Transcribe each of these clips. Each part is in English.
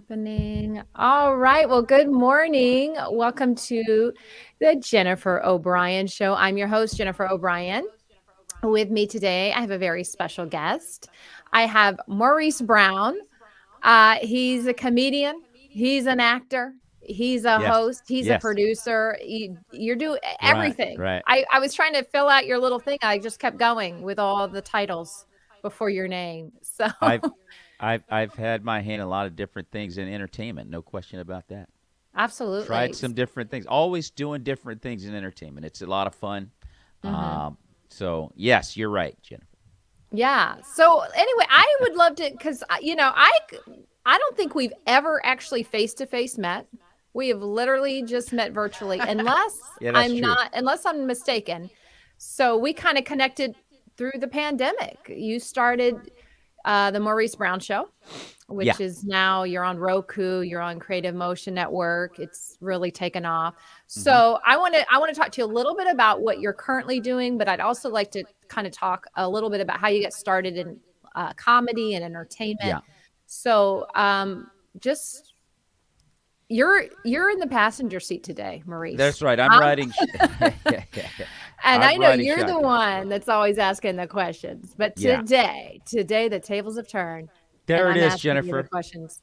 happening? All right. Well, good morning. Welcome to the Jennifer O'Brien Show. I'm your host, Jennifer O'Brien. With me today, I have a very special guest. I have Maurice Brown. He's a comedian. He's an actor. He's a Yes. host. He's a Yes. producer. You're doing Right. everything. Right. I was trying to fill out your little thing. I just kept going with all the titles before your name. So I've I've had my hand in a lot of different things in entertainment. No question about that. Tried absolutely. some different things. Always doing different things in entertainment. It's a lot of fun. Mhm. So yes, you're right, Jennifer. Yeah. So anyway, I would love to because I don't think we've ever actually face to face met. We have literally just met virtually, Yeah, that's true. unless I'm mistaken. So we kind of connected through the pandemic. You started the Maurice Brown Show, Yeah. which is now you're on Roku, you're on Creative Motion Network. It's really taken off. Hmm. So I want to talk to you a little bit about what you're currently doing, but I'd also like to kind of talk a little bit about how you get started in comedy and entertainment. Yeah. So just you're in the passenger seat today, Maurice. That's right. I'm riding. Yeah, yeah, yeah. And I I'm know riding you're the shotgun. one that's always asking the questions, but Yeah. today the tables have turned and There it I'm is, asking you the Jennifer. questions.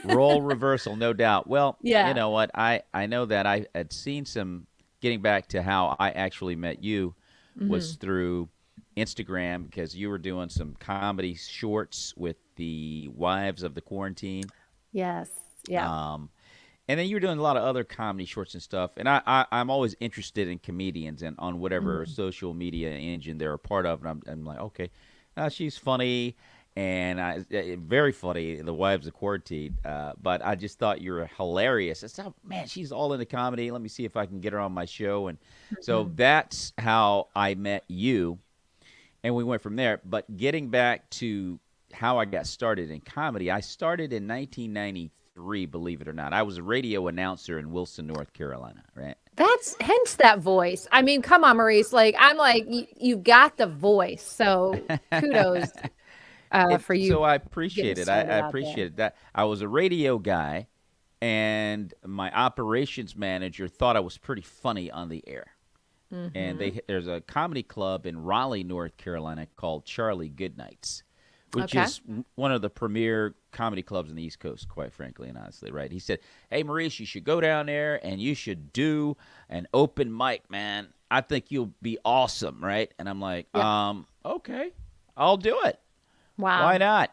Role reversal, no doubt. Well, you Yeah. know what? I know that I had seen some. Getting back to how I actually met you was Mhm. through Instagram because you were doing some comedy shorts with the wives of the quarantine. Yes. Yeah. Um, and then you were doing a lot of other comedy shorts and stuff. And I'm always interested in comedians and on whatever Mhm. social media engine they're a part of. And I'm like, okay, she's funny. And very funny, the wives of quarantine. But I just thought you were hilarious. I said, man, she's all into comedy. Let me see if I can get her on my show. And so Mhm. that's how I met you and we went from there. But getting back to how I got started in comedy, I started in 1993, believe it or not. I was a radio announcer in Wilson, North Carolina, right? That's hence that voice. I mean, come on, Maurice. I'm like, you got the voice. So kudos for you So I getting appreciate it. I started out there. appreciated that. I was a radio guy, and my operations manager thought I was pretty funny on the air. And Hmm. there's a comedy club in Raleigh, North Carolina called Charlie Goodnights, which Okay. is one of the premier comedy clubs in the East Coast, quite frankly and honestly, right? He said, "Hey, Maurice, you should go down there and you should do an open mic, man. I think you'll be awesome, right?" And I'm like, Yep. okay, I'll do it. Why Wow. not?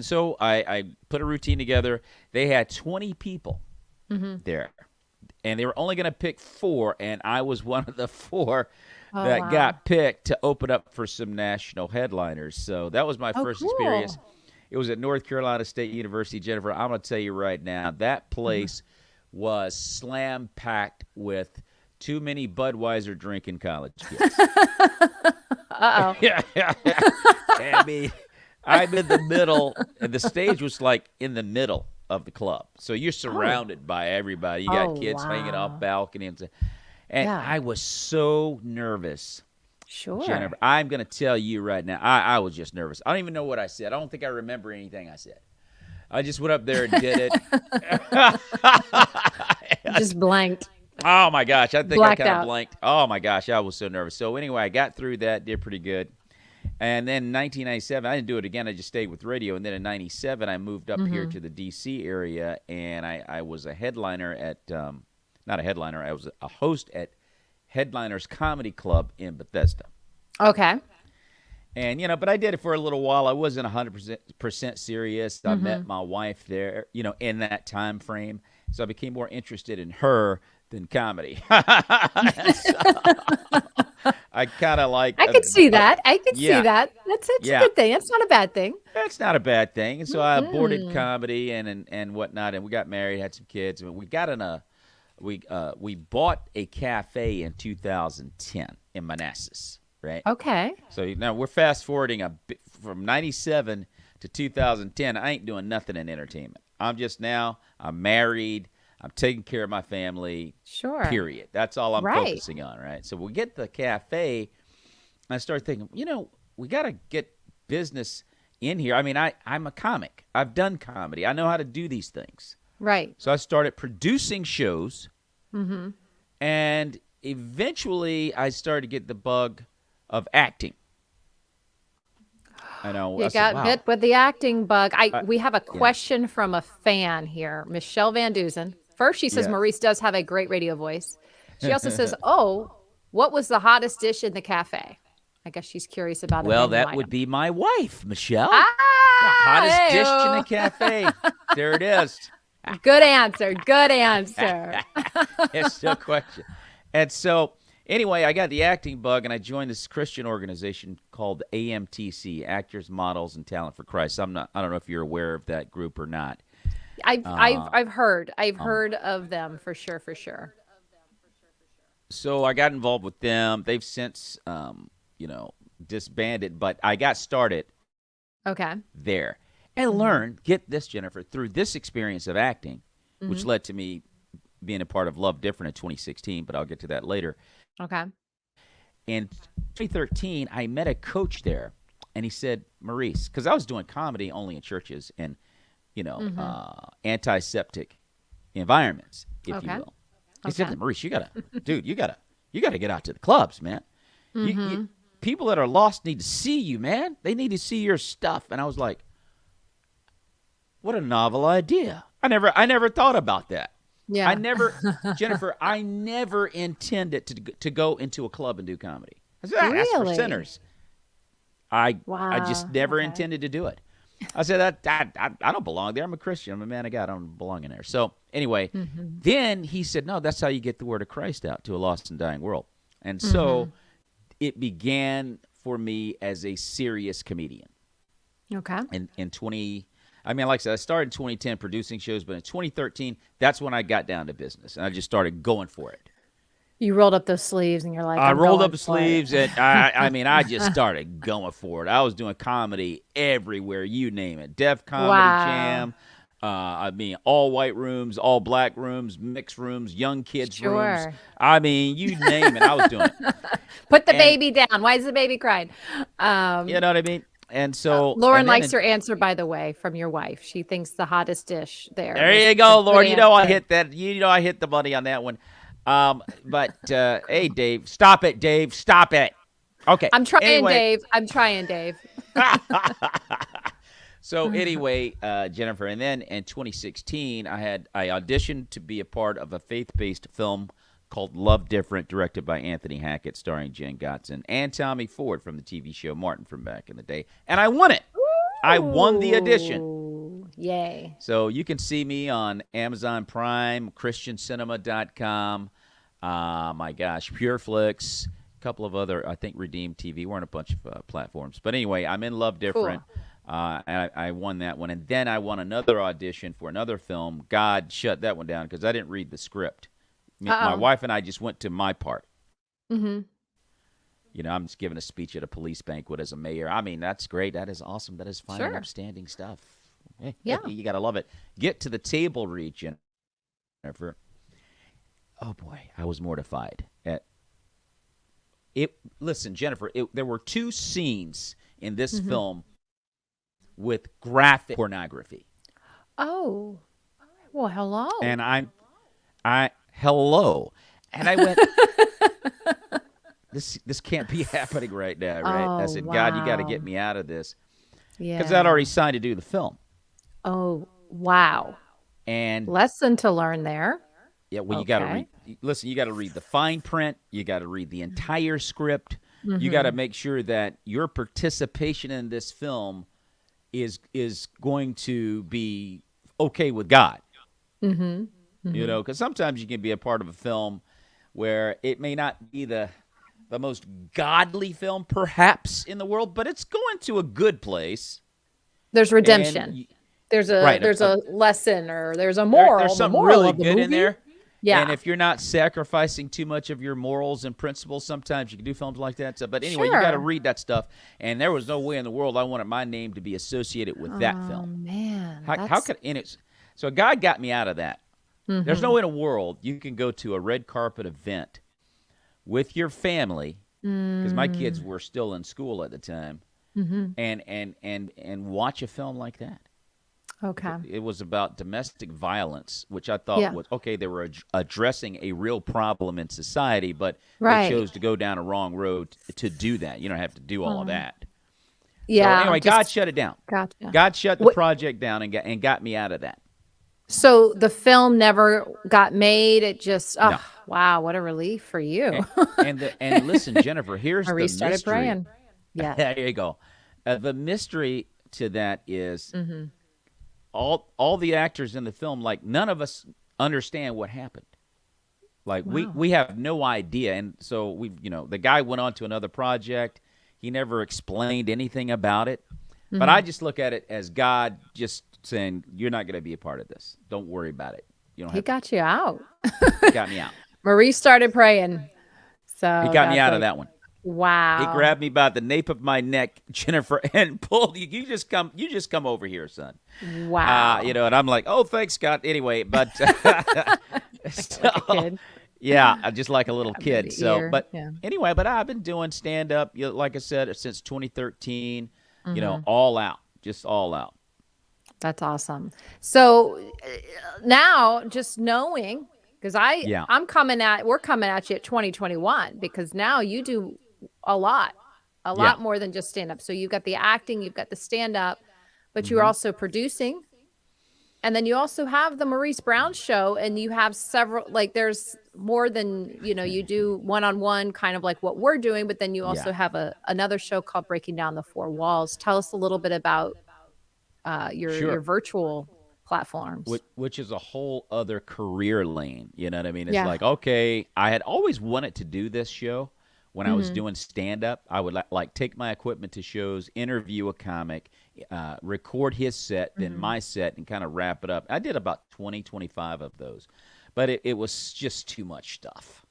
So I put a routine together. They had 20 people Hmm. there, and they were only going to pick four, and I was one of the four Oh, that wow. got picked to open up for some national headliners. So that was my Oh, first experience. cool. It was at North Carolina State University. Jennifer, I'm going to tell you right now, that Hmm. place was slam packed with too many Budweiser drinking college kids. Uh-oh. Yeah, yeah, yeah. I mean, I'm in the middle, and the stage was like in the middle of the club. So you're Oh. surrounded by everybody. You got Oh, kids hanging off wow. balconies. And Yeah. I was so nervous, Sure. Jennifer. I'm going to tell you right now, I was just nervous. I don't even know what I said. I don't think I remember anything I said. I just went up there and did it. Just blanked, Oh my gosh, I think I blacked kind of out. blanked. Oh my gosh, I was so nervous. So anyway, I got through that, did pretty good. And then 1997, I didn't do it again. I just stayed with radio. And then in 97, I moved up here Hmm. to the D.C. area, and I was a headliner at, not a headliner, I was a host at Headliners Comedy Club in Bethesda. Okay. And, but I did it for a little while. I wasn't 100% serious. I met Hmm. my wife there, in that time frame. So I became more interested in her than comedy. I kind of like, I could see that. I could see yeah, that. That's a yeah. good thing. That's not a bad thing. That's not a bad thing. And so I aborted Mm-mm. comedy and whatnot, and we got married, had some kids, and we got in a we bought a cafe in 2010 in Manassas, right? Okay. So now we're fast forwarding a bit from 97 to 2010. I ain't doing nothing in entertainment. I'm married. I'm taking care of my family. Sure. Period. That's all I'm Right. focusing on, right? So we get the cafe. I start thinking, we got to get business in here. I mean, I'm a comic. I've done comedy. I know how to do these things. Right. So I started producing shows, Mm-hmm. and eventually I started to get the bug of acting. I know. You I said, got wow. bit with the acting bug. We have a Yeah. question from a fan here, Michelle Van Duzen. First, she says Yeah. Maurice does have a great radio voice. She also says, "Oh, what was the hottest dish in the cafe?" I guess she's curious about a Well, menu that would item. be my wife, Michelle. The Ah, hottest dish in the hey-o. cafe. There it is. Good answer. Good answer. It's no question. And so, anyway, I got the acting bug, and I joined this Christian organization called AMTC, Actors, Models, and Talent for Christ. I don't know if you're aware of that group or not. I've heard. I've Um, heard of them for sure, for sure. so I got involved with them. They've since, disbanded, but I got started Okay. there and Mm-hmm. learned, get this, Jennifer, through this experience of acting, which Mm-hmm. led to me being a part of Love Different in 2016, but I'll get to that later. Okay. In 2013, I met a coach there, and he said, Maurice, because I was doing comedy only in churches and, Mm-hmm. antiseptic environments, if you Okay. will. He said, Okay. Maurice, you gotta get out to the clubs, man. Mm-hmm. People that are lost need to see you, man. They need to see your stuff. And I was like, what a novel idea. I never thought about that. Yeah. Jennifer, I never intended to go into a club and do comedy. I said, that's for Really? sinners. I just Wow. never Okay. intended to do it. I said, I don't belong there. I'm a Christian. I'm a man of God. I don't belong in there. So anyway, Mm-hmm. then he said, no, that's how you get the word of Christ out to a lost and dying world. And Mm-hmm. so it began for me as a serious comedian. Okay. In 20, I mean, like I said, I started in 2010 producing shows, but in 2013, that's when I got down to business, and I just started going for it. You rolled up those sleeves and you're like, I I'm rolled going up the for it. sleeves, and I mean, I just started going for it. I was doing comedy everywhere, you name it. Def Comedy Wow. Jam. I mean, all white rooms, all black rooms, mixed rooms, young kids rooms. Sure. I mean, you name it, I was doing it. Put the And baby down. Why is the baby crying? you know what I mean? And so, Lauren and then likes your answer, by the way, from your wife. She thinks the hottest dish there there was you a go, good Lord. You know I answer. hit that. You know I hit the money on that one. But hey, Dave, stop it, Dave, stop it. Okay. I'm trying, Anyway, Dave. I'm trying, Dave. so anyway, Jennifer, and then in 2016, I auditioned to be a part of a faith-based film called Love Different, directed by Anthony Hackett, starring Jen Gotzon and Tommy Ford from the TV show Martin from back in the day, and I won it. I won the audition. Ooh, yay. So you can see me on Amazon Prime, ChristianCinema.com, my gosh, PureFlix, a couple of other, I think Redeem TV. We're on a bunch of platforms. But anyway, I'm in Love Different. And I won that one. And then I won another audition for another film. God shut that one down because I didn't read the script. My Uh-oh. wife and I just went to my part. Mm-hmm. I'm just giving a speech at a police banquet as a mayor. I mean, that's great. That is awesome. That is fine and Sure. upstanding stuff. Hey, Yeah. you got to love it. Get to the table read, Jennifer. Oh, boy, I was mortified. Listen, Jennifer, there were two scenes in this Mm-hmm. film with graphic pornography. Oh, well, hello. And hello. And I went, this can't be happening right now, right? I Oh, said, God, you got to wow. get me out of this. Yeah. Because I'd already signed to do the film. Oh, wow. And Lesson to learn there. yeah, well, you got to Okay. read. Listen, you got to read the fine print. You got to read the entire script. You Mm-hmm. got to make sure that your participation in this film is going to be okay with God. Mm-hmm. Because sometimes you can be a part of a film where it may not be the most godly film, perhaps, in the world, but it's going to a good place. There's redemption. And There's a right, there's a lesson or there's a There- moral. there's The something moral really of the good in movie? there. Yeah. And if you're not sacrificing too much of your morals and principles, sometimes you can do films like that. So, but anyway, you got to Sure. read that stuff. And there was no way in the world I wanted my name to be associated with that Oh film. man. How that's- could and it's so God got me out of that. There's Mm-hmm. no way in the world you can go to a red carpet event with your family because my kids were still in school at the time. and watch a film like that. Okay. It was about domestic violence, which I thought was okay. They were addressing a real problem in society, but they chose to go down a wrong road to do that. You don't have to do all of that. Yeah. So anyway, God shut it down. Gotcha. God shut the project down and got me out of that. So the film never got made. It just, No. wow, what a relief for you. And listen, Jennifer, here's the mystery. Praying. Yeah. There you go. The mystery to that is all the actors in the film, like none of us understand what happened. Like we have no idea. And so the guy went on to another project. He never explained anything about it. But I just look at it as God just saying, you're not going to be a part of this. Don't worry about it. You don't have He got you out. He got me out. Maurice started praying. So He got me out of that one. Wow. He grabbed me by the nape of my neck, Jennifer, and pulled. You just come over here, son. Wow. And I'm like, oh, thanks, Scott. Anyway, but kid. Yeah, just like a little kid. So, but yeah. Anyway, but I've been doing stand up, like I said, since 2013. All out, just all out. That's awesome. So now, just knowing, because we're coming at you at 2021, because now you do a lot more than just stand up. So you've got the acting, you've got the stand up, but you're also producing. And then you also have the Maurice Brown Show, and you have several, like there's more than, you do one-on-one kind of like what we're doing, but then you also have another show called Breaking Down the Four Walls. Tell us a little bit about your virtual platforms. Which is a whole other career lane. You know what I mean? It's like, okay, I had always wanted to do this show when I was doing stand-up. I would like take my equipment to shows, interview a comic, record his set, then my set, and kind of wrap it up. I did about 20, 25 of those. But it was just too much stuff.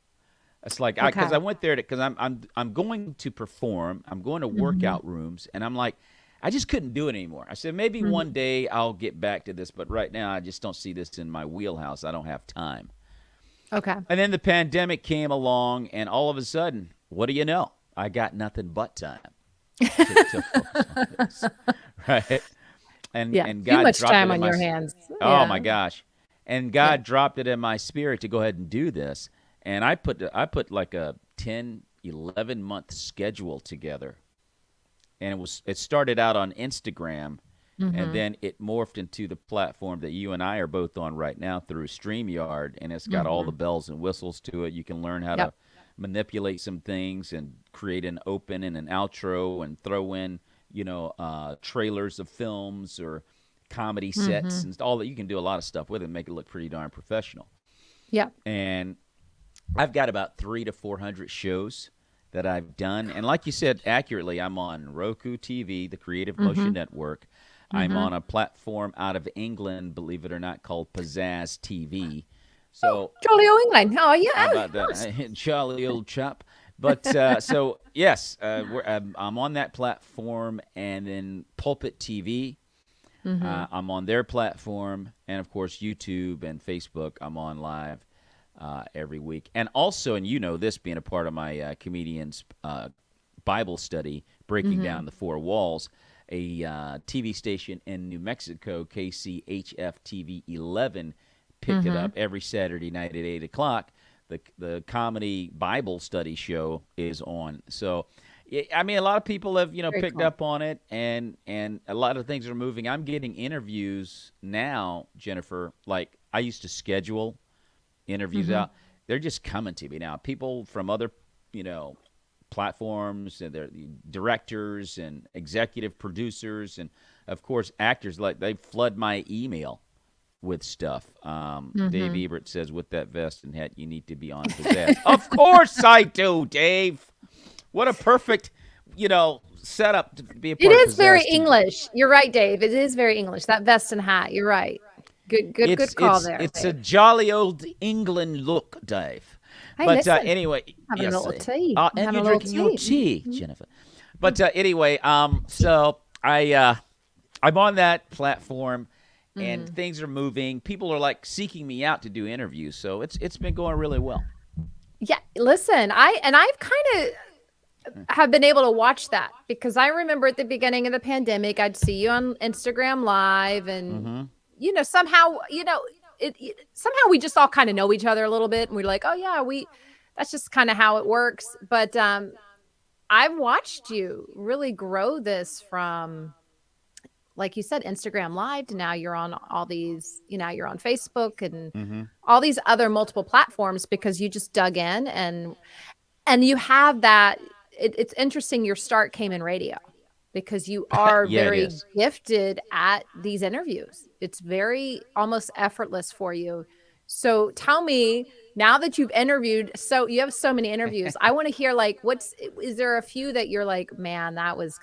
It's like, because I went there because I'm going to perform. I'm going to workout rooms, and I'm like, I just couldn't do it anymore. I said, maybe one day I'll get back to this, but right now I just don't see this in my wheelhouse. I don't have time. Okay. And then the pandemic came along, and all of a sudden, what do you know? I got nothing but time to focus on this. Right? And God too much dropped time it on in your hands. Oh, my gosh. And God dropped it in my spirit to go ahead and do this. And I put like a 10, 11-month schedule together. And it started out on Instagram, and then it morphed into the platform that you and I are both on right now through StreamYard, and it's got all the bells and whistles to it. You can learn how to manipulate some things and create an open and an outro and throw in, trailers of films or comedy sets and all that. You can do a lot of stuff with it and make it look pretty darn professional. Yeah. And I've got about 300 to 400 shows that I've done. And like you said accurately, I'm on Roku TV, the Creative Motion Network. I'm on a platform out of England, believe it or not, called Pizzazz TV. So jolly old England. How are you? How about that? Jolly old chap. But so, yes, I'm on that platform. And then Pulpit TV, I'm on their platform. And, of course, YouTube and Facebook, I'm on live every week. And also, and this being a part of my comedian's Bible study, Breaking Down the Four Walls, a TV station in New Mexico, KCHF TV 11, picked it up every Saturday night at 8 o'clock. The comedy Bible study show is on. So, I mean, a lot of people have, picked up on it, and a lot of things are moving. I'm getting interviews now, Jennifer, like I used to schedule interviews out. They're just coming to me now. People from other, platforms, and they're directors and executive producers, and of course actors. Like they flood my email with stuff. Dave Ebert says, "With that vest and hat, you need to be on Pizzazz." Of course I do, Dave. What a perfect, setup to be a part of Pizzazz. It is very English. You're right, Dave. It is very English. That vest and hat. You're right. Good call there. It's Dave. a jolly old England look, Dave. But anyway, having a little tea. And you're drinking your tea, Jennifer. But anyway, so I'm on that platform, and things are moving. People are like seeking me out to do interviews, so it's been going really well. Yeah, listen, I've kind of have been able to watch that, because I remember at the beginning of the pandemic, I'd see you on Instagram Live, and Mm-hmm. somehow, somehow we just all kind of know each other a little bit, and we're like, oh yeah, that's just kind of how it works. But I've watched you really grow this from, like you said, Instagram Live to now you're on all these, you're on Facebook and Mm-hmm. all these other multiple platforms, because you just dug in, and you have that. It's interesting. Your start came in radio, because you are Yeah, it very is. gifted at these interviews. It's very almost effortless for you. So tell me, now that you've interviewed, so you have so many interviews, I want to hear, like, is there a few that you're like, man, that was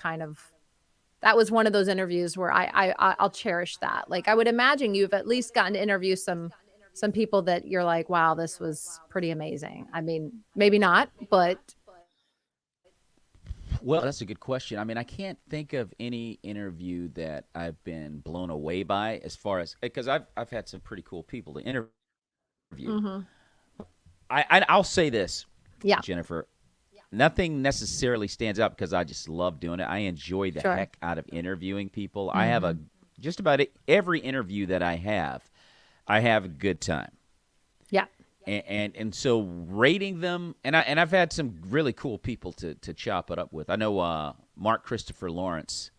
one of those interviews where I'll cherish that. Like, I would imagine you've at least gotten to interview some people that you're like, wow, this was pretty amazing. I mean, maybe not, but Well, that's a good question. I mean, I can't think of any interview that I've been blown away by, as far as, because I've had some pretty cool people to interview. mhm. I'll say this, Yeah, Jennifer. Nothing necessarily stands out because I just love doing it. I enjoy the sure. heck out of interviewing people. I have Mhm. just about every interview that I have a good time. Yeah. And so rating them, and I've had some really cool people to chop it up with. I know Mark Christopher Lawrence,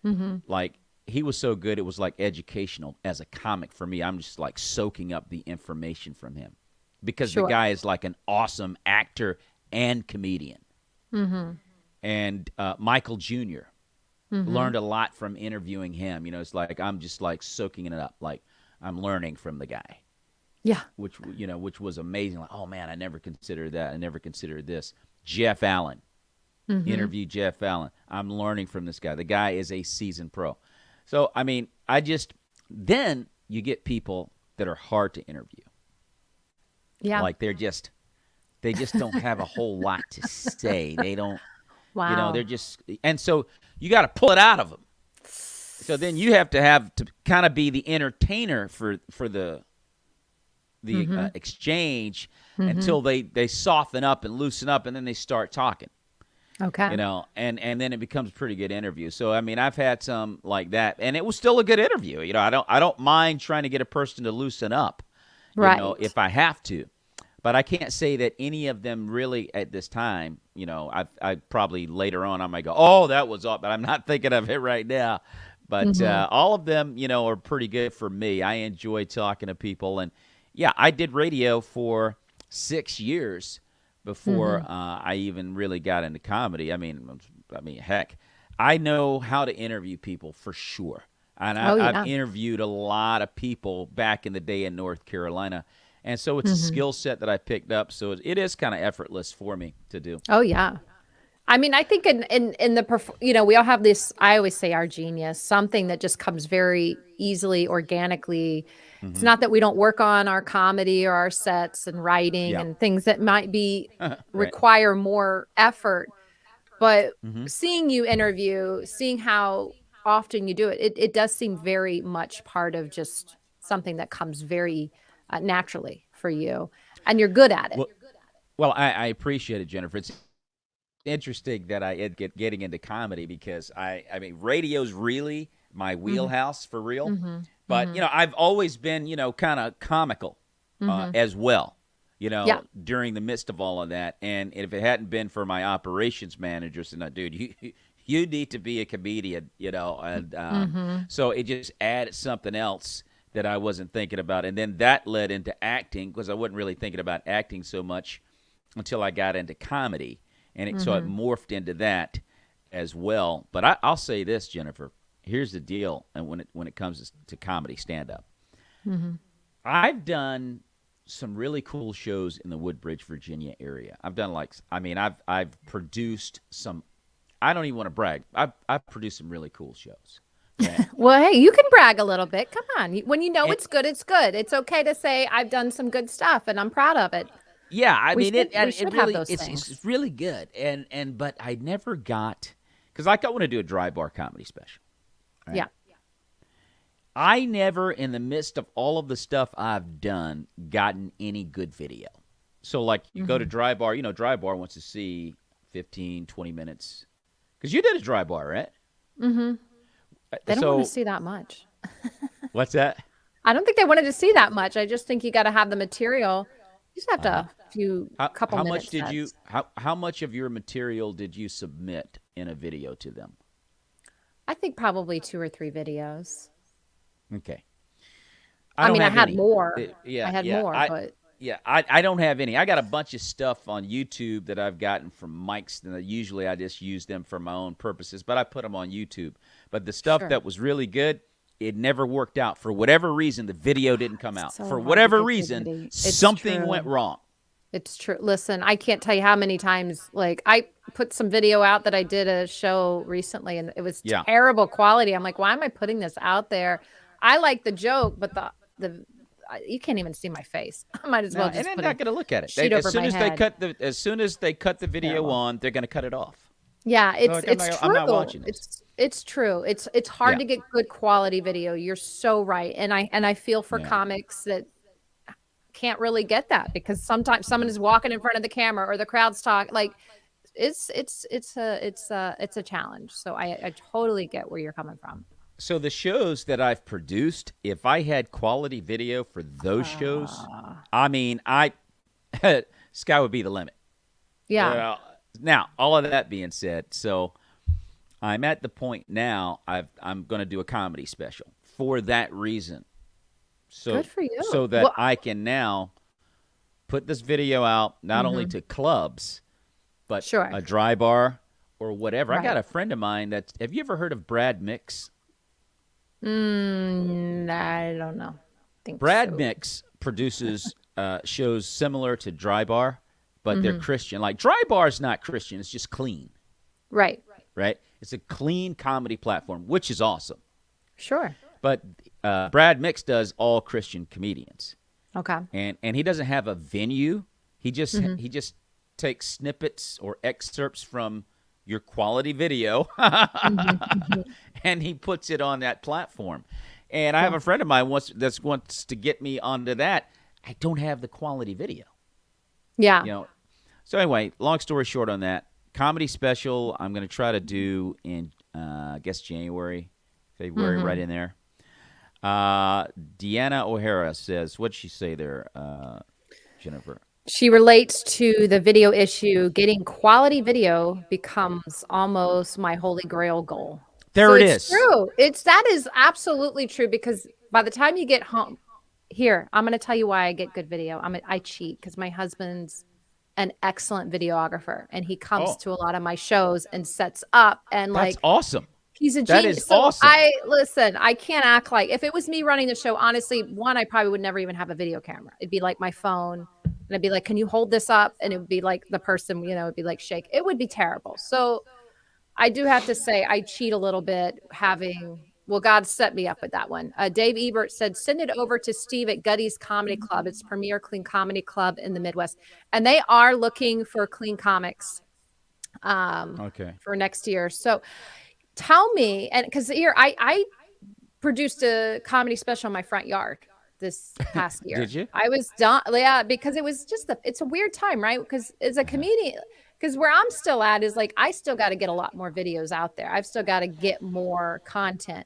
Mhm. like, he was so good, it was like educational as a comic for me. I'm just like soaking up the information from him, because the Sure. guy is like an awesome actor and comedian. Mhm. And Michael Jr. Mhm. learned a lot from interviewing him. It's like I'm just like soaking it up, like I'm learning from the guy, Yeah. which was amazing. Like, oh man, I never considered that. I never considered this. Jeff Allen, Mhm. interview Jeff Allen. I'm learning from this guy. The guy is a seasoned pro. So I mean, then you get people that are hard to interview. Yeah. Like, they just don't have a whole lot to say. They don't, they're Wow. just, and so you got to pull it out of them. So then you have to kind of be the entertainer for the Mhm. exchange, Mhm. until they soften up and loosen up, and then they start talking. Okay. And then it becomes a pretty good interview. So I mean, I've had some like that, and it was still a good interview. I don't mind trying to get a person to loosen up, Right. if I have to. But I can't say that any of them really at this time. I probably later on I might go, oh, that was up, but I'm not thinking of it right now. But Mhm. all of them, are pretty good for me. I enjoy talking to people, and yeah, I did radio for 6 years before Mhm. I even really got into comedy. I mean, heck, I know how to interview people for sure. And Oh I've yeah. interviewed a lot of people back in the day in North Carolina. And so it's a Mhm. skill set that I picked up. So it is kind of effortless for me to do. Oh yeah. I mean, I think in the we all have this. I always say our genius, something that just comes very easily, organically. It's Hmm. not that we don't work on our comedy or our sets and writing Yeah. and things that might be Right. require more effort, but Hmm. seeing you interview, seeing how often you do it does seem very much part of just something that comes very naturally for you, and you're good at it. Well, well, I appreciate it, Jennifer. It's interesting that I getting into comedy, because I mean, radio's really my Mhm. wheelhouse for real. Mhm. But Mhm. I've always been kind of comical Mhm. as well. Yeah. During the midst of all of that, and if it hadn't been for my operations manager saying, "No, dude, you need to be a comedian," and Mhm. so it just added something else that I wasn't thinking about, and then that led into acting, because I wasn't really thinking about acting so much until I got into comedy, and so it Mhm. morphed into that as well. But I'll say this, Jennifer. Here's the deal, and when it comes to comedy stand up, Mhm. I've done some really cool shows in the Woodbridge, Virginia area. I've done I've produced some. I don't even want to brag. I've produced some really cool shows. Okay, Well, hey, you can brag a little bit. Come on. When you know and it's good, it's good. It's okay to say I've done some good stuff and I'm proud of it. yeah, I We mean should we it should have really those things. it's really good. And but I never got, because like I want to do a dry bar comedy special. Right. Yeah. I never, in the midst of all of the stuff I've done, gotten any good video. So, like, you go to Mhm. Dry Bar, Dry Bar wants to see 15, 20 minutes. Because you did a dry bar, right? Mm-hmm. They don't So want to see that much. what's that? I don't think they wanted to see that much. I just think you got to have the material. You just have to couple How minutes. much did you how much of your material did you submit in a video to them? I think probably 2 or 3 videos. Okay. I mean, I had any. more. Yeah, I had yeah. more, but Yeah, I don't have any. I got a bunch of stuff on YouTube that I've gotten from mics, and usually I just use them for my own purposes, but I put them on YouTube. But the stuff Sure. that was really good, it never worked out. For whatever reason, the video didn't come out. so For hard to whatever get good reason, video. It's something true. went wrong. It's true. Listen, I can't tell you how many times, like, I put some video out that I did a show recently, and it was Yeah. terrible quality. I'm like, why am I putting this out there? I like the joke, but you can't even see my face. I might as well No, just and they're put not a going to look at it. sheet over my head. As soon as they cut the video Terrible. on, they're going to cut it off. Yeah, like, it's true. I'm not watching this. It's true. It's hard Yeah. to get good quality video. You're so right. And I feel for Yeah. comics that can't really get that because sometimes someone is walking in front of the camera or the crowd's talk like it's a challenge. So I totally get where you're coming from. So the shows that I've produced, if I had quality video for those shows, I mean, sky would be the limit. Yeah. Now, all of that being said, so I'm at the point now I'm going to do a comedy special for that reason. So, Good for you. So that I can now put this video out not only to clubs, but Sure. a dry bar or whatever. Right. I got a friend of mine have you ever heard of Brad Mix? I don't know. Brad Mix produces shows similar to Dry Bar, but they're Christian. Like Dry Bar is not Christian; it's just clean. Right. Right? It's a clean comedy platform, which is awesome. Sure. But Brad Mix does all Christian comedians, Okay. and he doesn't have a venue. He just takes snippets or excerpts from your quality video, and he puts it on that platform. And I have a friend of mine that wants to get me onto that. I don't have the quality video. Yeah. You know. So anyway, long story short on that, comedy special I'm going to try to do in I guess January, February, right in there. Deanna O'Hara says, what'd she say there, Jennifer? She relates to the video issue. Getting quality video becomes almost my holy grail goal. There it is. True. That is absolutely true because by the time you get home, here, I'm going to tell you why I get good video. I cheat because my husband's an excellent videographer and he comes to a lot of my shows and sets up and That's awesome. He's a That genius. is So awesome. I can't act like if it was me running the show, honestly, I probably would never even have a video camera. It'd be like my phone. And I'd be like, can you hold this up? And it would be like the person, it'd be like shake. It would be terrible. So I do have to say I cheat a little bit God set me up with that one. Dave Ebert said, send it over to Steve at Gutty's Comedy Club. It's premier clean comedy club in the Midwest. And they are looking for clean comics for next year. So tell me, and because here I produced a comedy special in my front yard this past year. Did you? I was done, yeah, because it was just it's a weird time, right? Because as a comedian, because where I'm still at is like I still got to get a lot more videos out there. I've still got to get more content.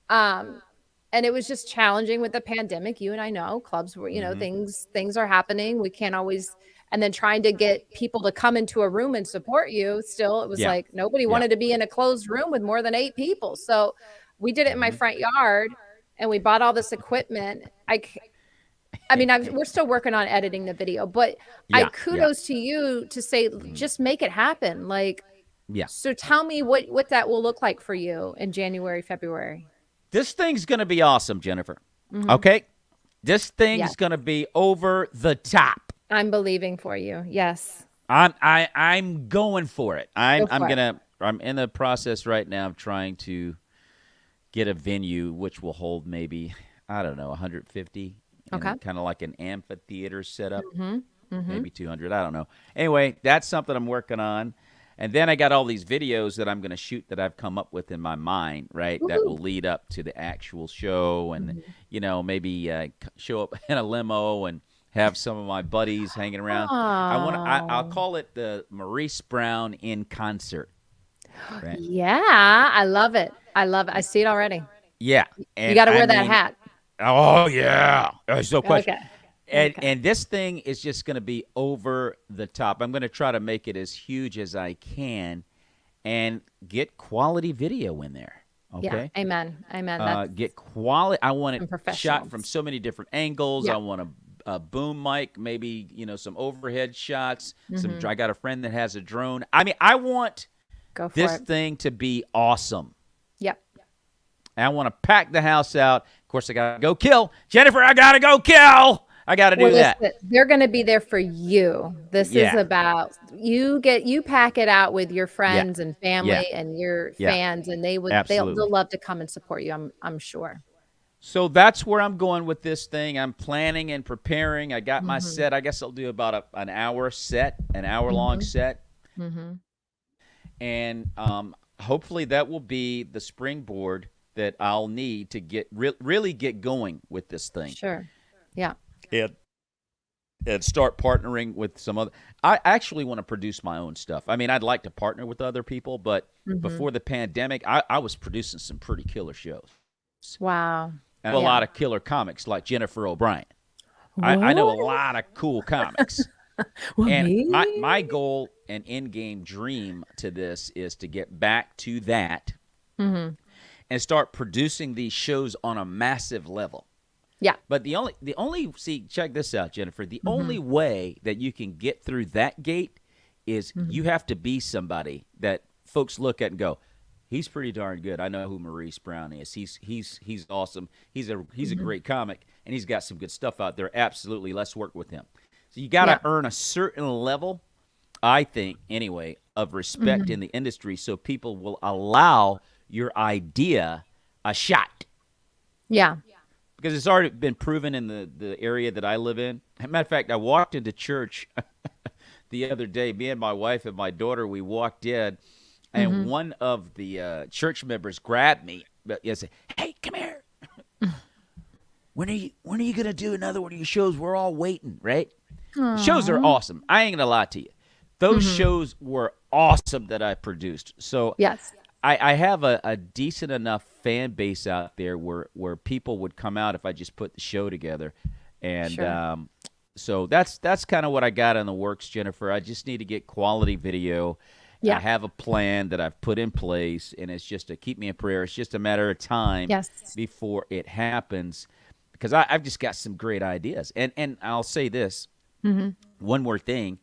And it was just challenging with the pandemic. You and I know clubs were, things are happening. We can't always. And then trying to get people to come into a room and support you. Still, it was like nobody wanted to be in a closed room with more than 8 people. So we did it in my front yard and we bought all this equipment. We're still working on editing the video, but kudos to you to say, just make it happen. So tell me what that will look like for you in January, February. This thing's going to be awesome, Jennifer. Okay? This thing's going to be over the top. I'm believing for you. Yes. I'm going for it. I'm in the process right now of trying to get a venue which will hold maybe, I don't know, 150. Okay. Kind of like an amphitheater setup. Maybe 200. I don't know. Anyway, that's something I'm working on. And then I got all these videos that I'm going to shoot that I've come up with in my mind, right? That will lead up to the actual show and, maybe show up in a limo and have some of my buddies hanging around. I'll Oh, call it the Maurice Brown in concert, right? yeah. I love it. I love it. I see it already. Yeah, You and got to I wear that mean, hat. oh yeah, there's no question. Okay. And Okay. and this thing is just going to be over the top. I'm going to try to make it as huge as I can, and get quality video in there. Yeah. Okay, Amen. Amen. That's get quality. I want it some shot from professionals. so many different angles. Yeah. I want a boom mic, maybe some overhead shots. Hmm. I got a friend that has a drone. I mean, I want Go for this it. thing to be awesome. Yep. And I want to pack the house out. Of course, I got to go kill Jennifer. I got to go kill. I got to do Well, that. listen, they're going to be there for you. This is Yeah, about you pack it out with your yeah, friends and yeah, family and your yeah. fans, and they'll Absolutely. love to come and support you. I'm sure. So that's where I'm going with this thing. I'm planning and preparing. I got my Hmm. set. I guess I'll do about an hour set, an hour long Hmm. set. Hmm. And hopefully that will be the springboard that I'll need to get really get going with this thing. Sure. Yeah. And, and start partnering with some other. I actually want to produce my own stuff. I mean, I'd like to partner with other people, but Hmm. before the pandemic, I was producing some pretty killer shows. Wow. And a Yeah. lot of killer comics like Jennifer O'Brien. I know a What? lot of cool comics. Well, And my, me? my goal and end game dream to this is to get back to that Hmm. and start producing these shows on a massive level. Yeah. But the only see, check this out, Jennifer. The Hmm. only way that you can get through that gate is Hmm. you have to be somebody that folks look at and go, he's pretty darn good. I know who Maurice Brown is. He's awesome. He's a Hmm. great comic, and he's got some good stuff out there. Absolutely, let's work with him. So you got Yeah. to earn a certain level, I think, anyway, of respect Hmm. in the industry, so people will allow your idea a shot. Yeah. Because it's already been proven in the area that I live in. As a matter of fact, I walked into church the other day. Me and my wife and my daughter, we walked in, and Hmm. one of the church members grabbed me and said, "Hey, come here. When are you gonna do another one of your shows? We're all waiting, right?" Shows are Aw. awesome. I ain't gonna lie to you. Those Hmm. shows were awesome that I produced. So Yes. I have a decent enough fan base out there where people would come out if I just put the show together, and Sure. so that's kind of what I got in the works, Jennifer. I just need to get quality video. I Yeah. have a plan that I've put in place, and it's just to keep me in prayer. It's just a matter of time Yes. before it happens, because I've just got some great ideas. And I'll say this Hmm. one more thing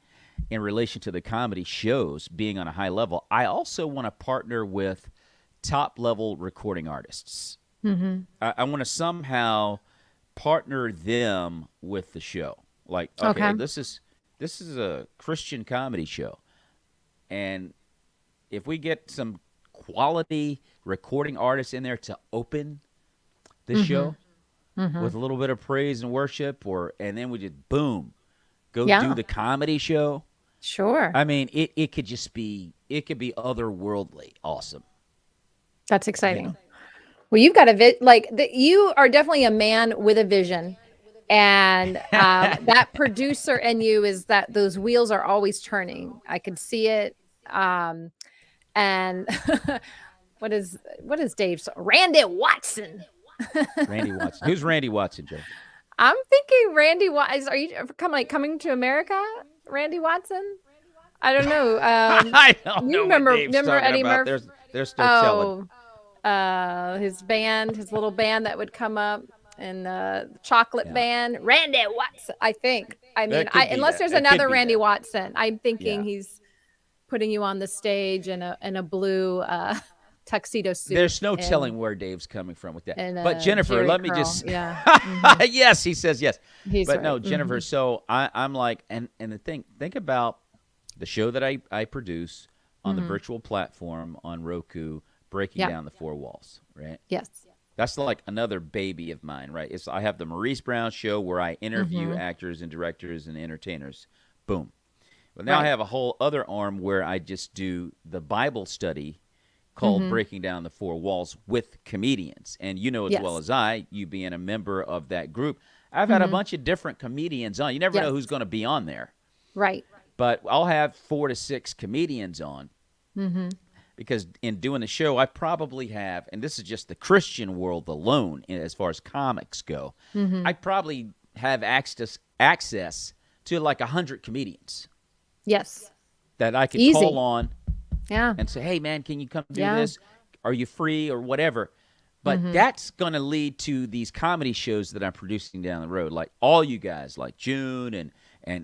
in relation to the comedy shows being on a high level. I also want to partner with top level recording artists. Hmm. I want to somehow partner them with the show. Like, okay, Okay. this is a Christian comedy show, and if we get some quality recording artists in there to open the Hmm. show Hmm. with a little bit of praise and worship, and then we just boom, go do Yeah. the comedy show. Sure. I mean, it could just be otherworldly awesome. That's You exciting. know, Well, you've got you are definitely a man with a vision. And that producer in you is that those wheels are always turning. I could see it. Um, and what is Dave's Randy Watson? Randy Watson. Who's Randy Watson, Joe? I'm thinking Randy Watson. Are you coming to America? Randy Watson? I don't know. I don't You know what Dave's remember talking Eddie about. Murphy? They're still telling. Oh, his little band that would come up, and the chocolate Yeah, band, Randy Watson. I think. I mean, that could be unless that. there's That could another be Randy that. Watson, I'm thinking Yeah. he's putting you on the stage in a blue tuxedo suit There's no and telling where Dave's coming from with that. and But a Jennifer, Jerry let me curl. just Yeah. Hmm. yes, he says yes. He's But no, right. Jennifer, Hmm. so I'm like, and the thing, think about the show that I produce on the Hmm. virtual platform on Roku, breaking Yeah. down the four walls, right? Yes. That's like another baby of mine, right? I have the Maurice Brown Show where I interview Hmm. actors and directors and entertainers. Boom. But now I Right. have a whole other arm where I just do the Bible study called Breaking Down the Four Walls with comedians. And you know as well Yes. as I, you being a member of that group, I've had a Mm-hmm. bunch of different comedians on. You never know Yes. who's going to be on there. Right. But I'll have 4 to 6 comedians on Mm-hmm. because in doing the show, I probably have, and this is just the Christian world alone as far as comics go, Mm-hmm. I probably have access to like 100 comedians Yes. that I could Easy. call on Yeah. and say, hey, man, can you come do Yeah. this? Are you free or whatever? But that's going to lead to these comedy shows that I'm producing down the road. Like all you guys, like June and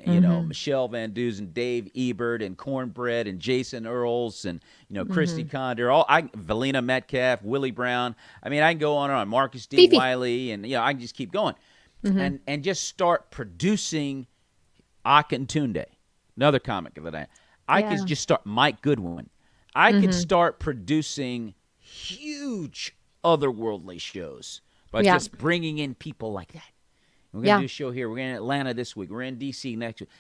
you know, Michelle Van Dusen, Dave Ebert, and Cornbread, and Jason Earls, and, you know, Christy Condor, Valina Metcalf, Willie Brown. I mean, I can go on and on. Marcus D. Fifi. Wiley, and, you know, I can just keep going. And just start producing Akintunde, another comic that I could just start Mike Goodwin. I could start producing huge otherworldly shows by just bringing in people like that. We're going to do a show here. We're in Atlanta this week. We're in D.C. next week.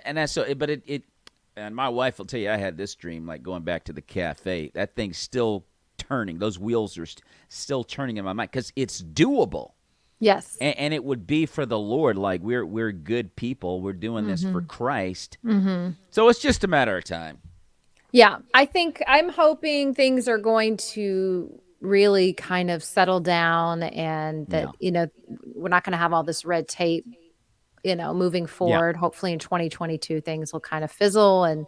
And that's so. But it and my wife will tell you, I had this dream, like going back to the cafe. That thing's still turning. Those wheels are still turning in my mind because it's doable. Yes. And it would be for the Lord. Like we're good people. We're doing this for Christ. So it's just a matter of time. Yeah. I'm hoping things are going to really kind of settle down and that, you know, we're not going to have all this red tape, you know, moving forward. Hopefully in 2022, things will kind of fizzle. And,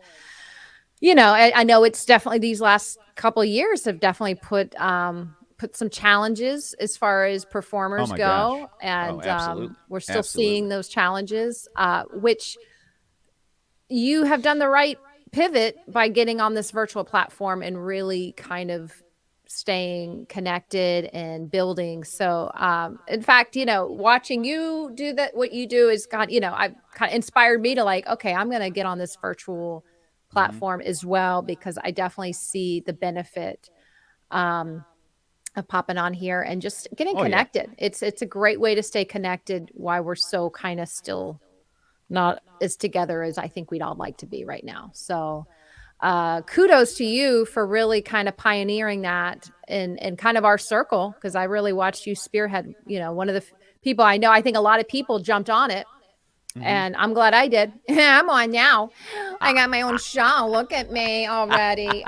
you know, I know it's definitely these last couple of years have definitely put some challenges as far as performers my go. gosh. And Absolutely. we're still seeing those challenges, which you have done the right pivot by getting on this virtual platform and really kind of staying connected and building. So, in fact, you know, watching you do that, what you do is kind of inspired me to like, okay, I'm going to get on this virtual platform as well, because I definitely see the benefit, of popping on here and just getting connected. It's a great way to stay connected while we're so kind of still not as together as I think we'd all like to be right now. So, kudos to you for really kind of pioneering that in kind of our circle, because I really watched you spearhead, you know, one of the people I know. I think a lot of people jumped on it, and I'm glad I did. I'm on now. I got my own show. Look at me already.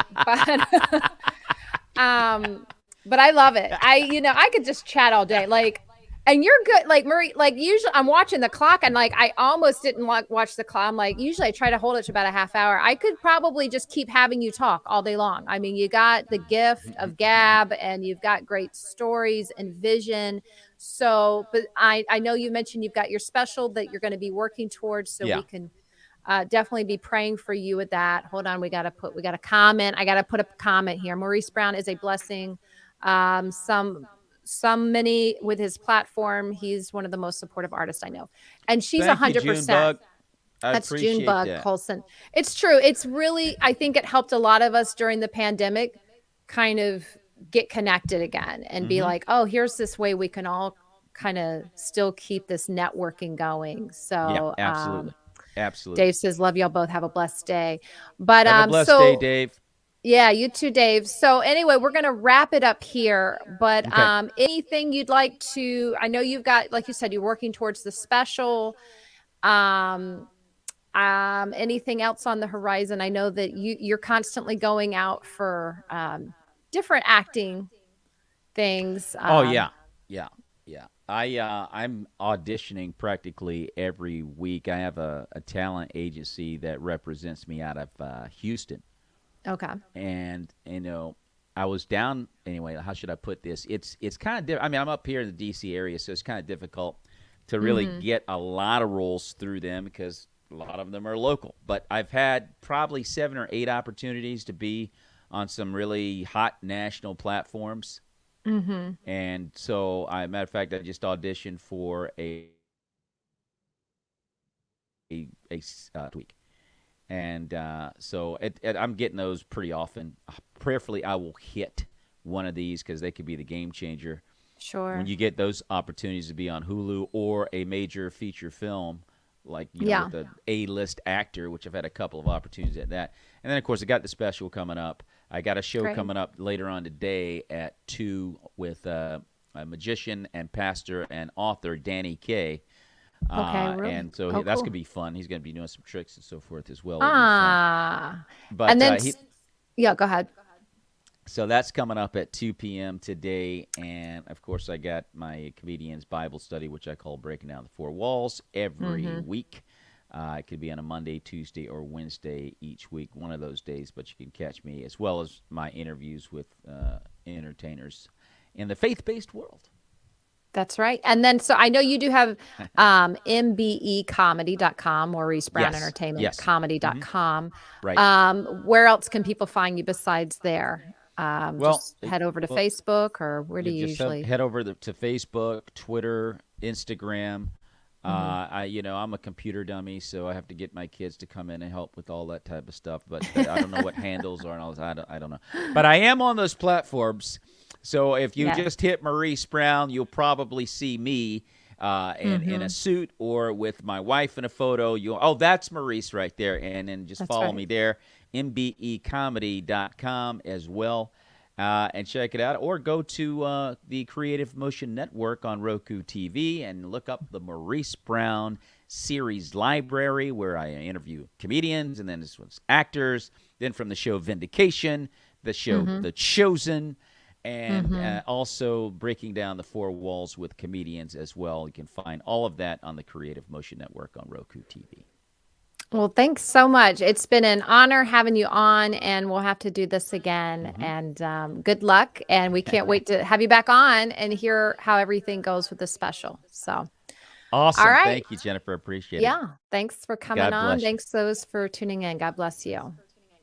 But I love it. I could just chat all day. Like, and you're good. Like Marie, like usually I'm watching the clock and like, I almost didn't watch the clock. I'm like, usually I try to hold it to about a half hour. I could probably just keep having you talk all day long. I mean, you got the gift of gab and you've got great stories and vision. So, but I know you mentioned you've got your special that you're going to be working towards. So we can definitely be praying for you with that. Hold on. We got a comment. I got to put a comment here. Maurice Brown is a blessing. Many with his platform. He's one of the most supportive artists I know. And she's 100%. That's Junebug Colson. It's true. It's really, I think it helped a lot of us during the pandemic kind of get connected again and be like, oh, here's this way we can all kind of still keep this networking going. So absolutely. Dave says, love y'all both. Have a blessed day. But have a blessed day, Dave. Yeah, you too, Dave. So anyway, we're going to wrap it up here, but anything you'd like to, I know you've got, like you said, you're working towards the special, anything else on the horizon? I know that you're constantly going out for different acting things. Yeah. I'm auditioning practically every week. I have a talent agency that represents me out of Houston. Okay. And, you know, I was down anyway. How should I put this? It's kind of different. I mean, I'm up here in the D.C. area, so it's kind of difficult to really get a lot of roles through them because a lot of them are local. But I've had probably 7 or 8 opportunities to be on some really hot national platforms. And so, matter of fact, I just auditioned for a week. And so I'm getting those pretty often. Prayerfully, I will hit one of these because they could be the game changer. Sure. When you get those opportunities to be on Hulu or a major feature film, like with an A-list actor, which I've had a couple of opportunities at that. And then, of course, I got the special coming up. I got a show Great. coming up later on today at 2 with a magician and pastor and author, Danny Kaye. Okay, really? And so Oh, that's going to cool. be fun. He's going to be doing some tricks and so forth as well. It'll be fun. Ah, and But then, he yeah, go ahead. So that's coming up at 2 p.m. today. And of course, I got my comedian's Bible study, which I call Breaking Down the Four Walls, every Mm-hmm. week. It could be on a Monday, Tuesday, or Wednesday each week, one of those days. But you can catch me as well as my interviews with entertainers in the faith based world. That's right. And then, so I know you do have mbecomedy.com, Maurice Brown Yes, Entertainment yes. hmm comedy.com. Right. Where else can people find you besides there? Well, Just head over to well, Facebook, or where do you you just usually? head over to Facebook, Twitter, Instagram. Hmm. I'm a computer dummy, so I have to get my kids to come in and help with all that type of stuff. But I don't know what handles are and all that. I don't know. But I am on those platforms. So if you Yes. just hit Maurice Brown, you'll probably see me in a Hmm. suit or with my wife in a photo. That's Maurice right there. And then just That's follow right. me there, mbecomedy.com as well. And check it out, or go to the Creative Motion Network on Roku TV and look up the Maurice Brown series library, where I interview comedians, and then this one's actors. Then from the show Vindication, the show Hmm. The Chosen, and Hmm. also Breaking Down the Four Walls with comedians as well. You can find all of that on the Creative Motion Network on Roku TV. Well, thanks so much. It's been an honor having you on, and we'll have to do this again. hmm And good luck. And we can't wait to have you back on and hear how everything goes with the special. So, all Awesome. right. Thank you, Jennifer. Appreciate it. Yeah. Thanks for coming God on. bless you. Thanks those for tuning in. God bless you.